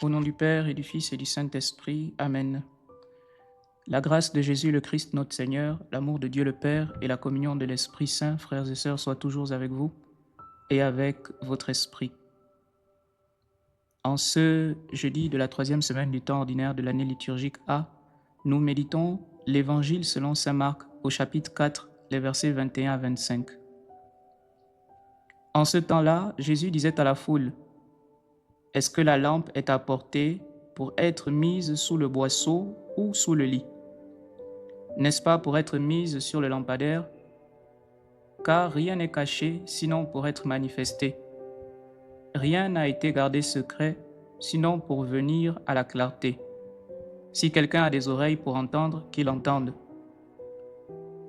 Au nom du Père et du Fils et du Saint-Esprit. Amen. La grâce de Jésus le Christ notre Seigneur, l'amour de Dieu le Père et la communion de l'Esprit Saint, frères et sœurs, soient toujours avec vous et avec votre esprit. En ce jeudi de la 3e semaine du temps ordinaire de l'année liturgique A, nous méditons l'Évangile selon saint Marc au chapitre 4, les versets 21 à 25. En ce temps-là, Jésus disait à la foule: « Est-ce que la lampe est apportée pour être mise sous le boisseau ou sous le lit ? N'est-ce pas pour être mise sur le lampadaire ? Car rien n'est caché, sinon pour être manifesté. Rien n'a été gardé secret, sinon pour venir à la clarté. Si quelqu'un a des oreilles pour entendre, qu'il entende. »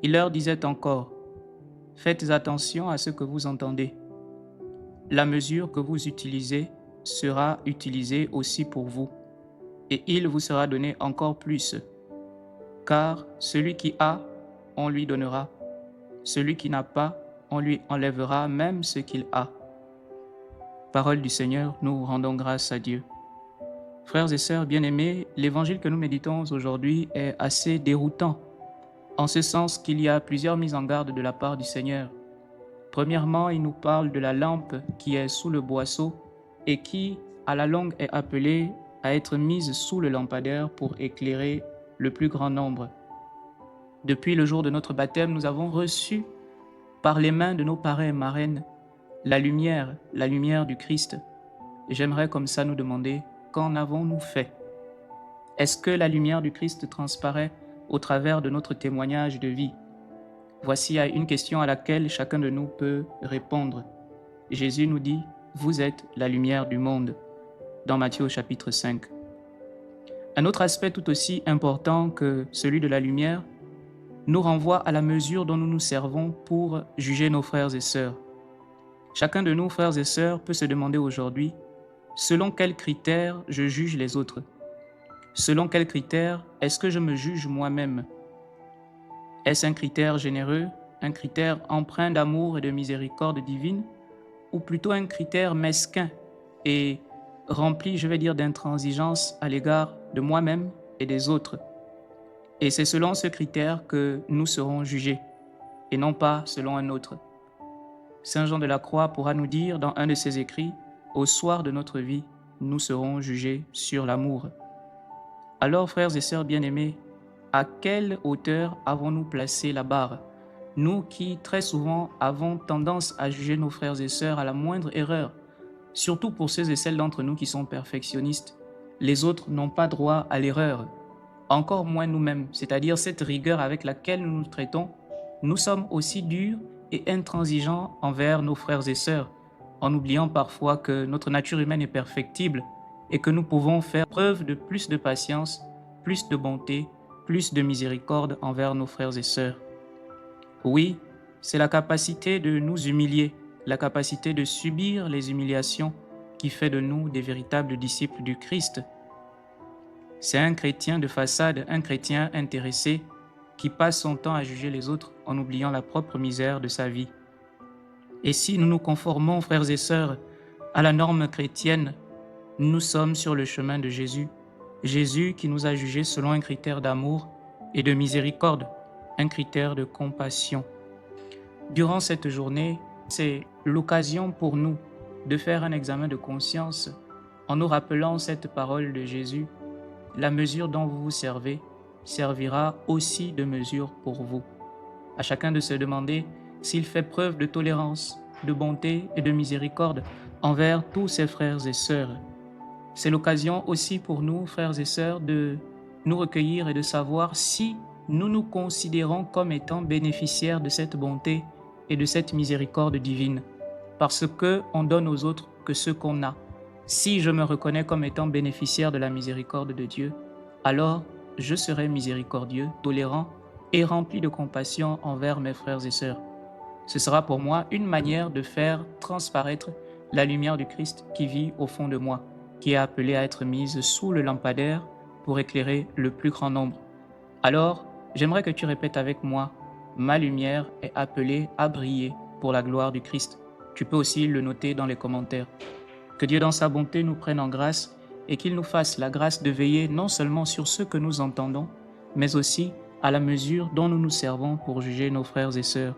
Il leur disait encore: « Faites attention à ce que vous entendez. La mesure que vous utilisez sera utilisée aussi pour vous, et il vous sera donné encore plus. Car celui qui a, on lui donnera. Celui qui n'a pas, on lui enlèvera même ce qu'il a. » Parole du Seigneur, nous rendons grâce à Dieu. Frères et sœurs bien-aimés, l'évangile que nous méditons aujourd'hui est assez déroutant, en ce sens qu'il y a plusieurs mises en garde de la part du Seigneur. Premièrement, il nous parle de la lampe qui est sous le boisseau et qui, à la longue, est appelée à être mise sous le lampadaire pour éclairer le plus grand nombre. Depuis le jour de notre baptême, nous avons reçu par les mains de nos parrains et marraines la lumière du Christ. Et j'aimerais comme ça nous demander: qu'en avons-nous fait? Est-ce que la lumière du Christ transparaît au travers de notre témoignage de vie? Voici une question à laquelle chacun de nous peut répondre. Jésus nous dit: « Vous êtes la lumière du monde » dans Matthieu au chapitre 5. Un autre aspect tout aussi important que celui de la lumière nous renvoie à la mesure dont nous nous servons pour juger nos frères et sœurs. Chacun de nous, frères et sœurs, peut se demander aujourd'hui: selon quels critères je juge les autres? Selon quels critères est-ce que je me juge moi-même? Est-ce un critère généreux, un critère empreint d'amour et de miséricorde divine, ou plutôt un critère mesquin et rempli, je vais dire, d'intransigeance à l'égard de moi-même et des autres? Et c'est selon ce critère que nous serons jugés, et non pas selon un autre. Saint Jean de la Croix pourra nous dire dans un de ses écrits: « Au soir de notre vie, nous serons jugés sur l'amour. » Alors, frères et sœurs bien-aimés, à quelle hauteur avons-nous placé la barre? Nous qui, très souvent, avons tendance à juger nos frères et sœurs à la moindre erreur, surtout pour ceux et celles d'entre nous qui sont perfectionnistes. Les autres n'ont pas droit à l'erreur, encore moins nous-mêmes, c'est-à-dire cette rigueur avec laquelle nous nous traitons. Nous sommes aussi durs et intransigeants envers nos frères et sœurs, en oubliant parfois que notre nature humaine est perfectible et que nous pouvons faire preuve de plus de patience, plus de bonté, plus de miséricorde envers nos frères et sœurs. Oui, c'est la capacité de nous humilier, la capacité de subir les humiliations qui fait de nous des véritables disciples du Christ. C'est un chrétien de façade, un chrétien intéressé, qui passe son temps à juger les autres en oubliant la propre misère de sa vie. Et si nous nous conformons, frères et sœurs, à la norme chrétienne, nous sommes sur le chemin de Jésus, Jésus qui nous a jugés selon un critère d'amour et de miséricorde, un critère de compassion. Durant cette journée, c'est l'occasion pour nous de faire un examen de conscience en nous rappelant cette parole de Jésus: « La mesure dont vous vous servez servira aussi de mesure pour vous. » À chacun de se demander s'il fait preuve de tolérance, de bonté et de miséricorde envers tous ses frères et sœurs. C'est l'occasion aussi pour nous, frères et sœurs, de nous recueillir et de savoir si nous nous considérons comme étant bénéficiaires de cette bonté et de cette miséricorde divine, parce qu'on donne aux autres que ce qu'on a. Si je me reconnais comme étant bénéficiaire de la miséricorde de Dieu, alors je serai miséricordieux, tolérant et rempli de compassion envers mes frères et sœurs. Ce sera pour moi une manière de faire transparaître la lumière du Christ qui vit au fond de moi, qui est appelée à être mise sous le lampadaire pour éclairer le plus grand nombre. Alors, j'aimerais que tu répètes avec moi: ma lumière est appelée à briller pour la gloire du Christ. Tu peux aussi le noter dans les commentaires. Que Dieu dans sa bonté nous prenne en grâce et qu'il nous fasse la grâce de veiller non seulement sur ce que nous entendons, mais aussi à la mesure dont nous nous servons pour juger nos frères et sœurs.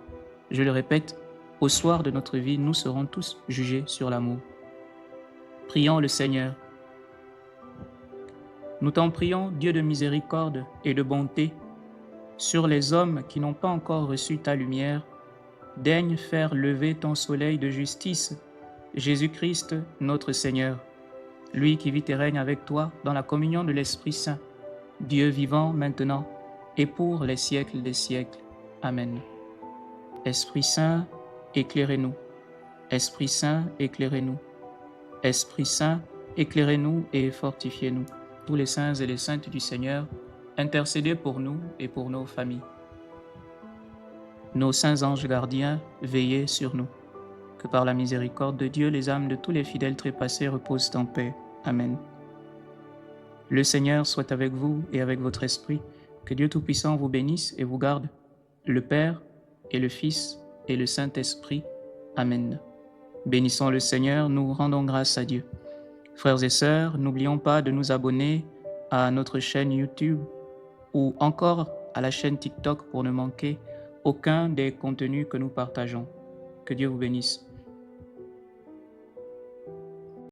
Je le répète, au soir de notre vie, nous serons tous jugés sur l'amour. Prions le Seigneur. Nous t'en prions, Dieu de miséricorde et de bonté, sur les hommes qui n'ont pas encore reçu ta lumière, daigne faire lever ton soleil de justice, Jésus-Christ notre Seigneur, lui qui vit et règne avec toi dans la communion de l'Esprit Saint, Dieu vivant maintenant et pour les siècles des siècles. Amen. Esprit Saint, éclairez-nous. Esprit Saint, éclairez-nous. Esprit Saint, éclairez-nous et fortifiez-nous. Tous les saints et les saintes du Seigneur, intercédez pour nous et pour nos familles. Nos saints anges gardiens, veillez sur nous. Que par la miséricorde de Dieu, les âmes de tous les fidèles trépassés reposent en paix. Amen. Le Seigneur soit avec vous et avec votre esprit. Que Dieu Tout-Puissant vous bénisse et vous garde, le Père et le Fils et le Saint-Esprit. Amen. Bénissons le Seigneur, nous rendons grâce à Dieu. Frères et sœurs, n'oublions pas de nous abonner à notre chaîne YouTube ou encore à la chaîne TikTok pour ne manquer aucun des contenus que nous partageons. Que Dieu vous bénisse.